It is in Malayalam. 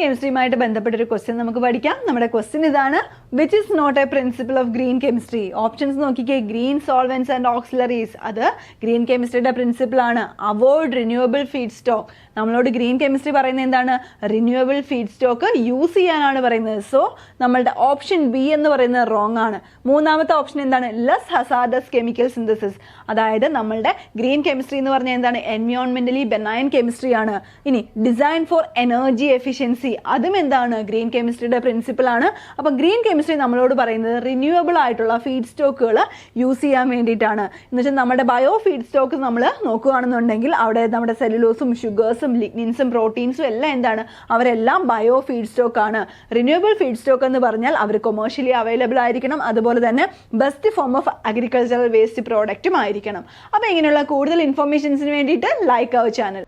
കെമിസ്ട്രിയുമായിട്ട് ബന്ധപ്പെട്ടൊരു ക്വസ്റ്റ്യൻ നമുക്ക് പഠിക്കാം. നമ്മുടെ ക്വസ്റ്റ്യൻ ഇതാണ്: which is not a principle of green chemistry? Options നോക്കിക്കേ. ഗ്രീൻ സോൾവെന്റ്സ് ആൻഡ് ഓക്സിലറീസ്, അത് ഗ്രീൻ കെമിസ്ട്രിയുടെ പ്രിൻസിപ്പിൾ ആണ്. അവോയ്ഡ് റിന്യൂവബിൾ ഫീഡ് സ്റ്റോക്ക്, നമ്മളോട് ഗ്രീൻ കെമിസ്ട്രി പറയുന്നത് എന്താണ്? റിന്യൂവബിൾ ഫീഡ് സ്റ്റോക്ക് യൂസ് ചെയ്യാനാണ് പറയുന്നത്. സോ നമ്മളുടെ ഓപ്ഷൻ ബി എന്ന് പറയുന്നത് റോങ് ആണ്. മൂന്നാമത്തെ ഓപ്ഷൻ എന്താണ്? ലെസ് ഹസാർഡസ് കെമിക്കൽ സിന്തസിസ്, അതായത് നമ്മളുടെ ഗ്രീൻ കെമിസ്ട്രി എന്ന് പറഞ്ഞാൽ എന്താണ്? എൻവയോൺമെന്റലി ബെനൈൻ കെമിസ്ട്രി ആണ്. ഇനി ഡിസൈൻ ഫോർ എനർജി എഫിഷ്യൻസി, അതും എന്താണ്? ഗ്രീൻ കെമിസ്ട്രിയുടെ പ്രിൻസിപ്പിൾ ആണ്. അപ്പോൾ ഗ്രീൻ കെമിസ്ട്രി നമ്മളോട് പറയുന്നത് റിന്യൂവബിൾ ആയിട്ടുള്ള ഫീഡ് സ്റ്റോക്കുകൾ യൂസ് ചെയ്യാൻ വേണ്ടിയിട്ടാണ്. എന്ന് വെച്ചാൽ നമ്മുടെ ബയോ ഫീഡ് സ്റ്റോക്ക് നമ്മൾ നോക്കുകയാണെന്നുണ്ടെങ്കിൽ അവിടെ നമ്മുടെ സെല്ലുലോസും ഷുഗേഴ്സും ലിഗ്നിൻസും പ്രോട്ടീൻസും എല്ലാം എന്താണ്? അവരെല്ലാം ബയോ ഫീഡ് സ്റ്റോക്ക് ആണ്. റിന്യൂവബിൾ ഫീഡ് സ്റ്റോക്ക് എന്ന് പറഞ്ഞാൽ അവർ കൊമേഴ്ഷ്യലി അവൈലബിൾ ആയിരിക്കണം, അതുപോലെ തന്നെ best form of agricultural waste പ്രോഡക്റ്റും ആയിരിക്കണം. അപ്പോൾ ഇങ്ങനെയുള്ള കൂടുതൽ ഇൻഫർമേഷൻസിന് വേണ്ടിയിട്ട് ലൈക്ക് അവർ ചാനൽ.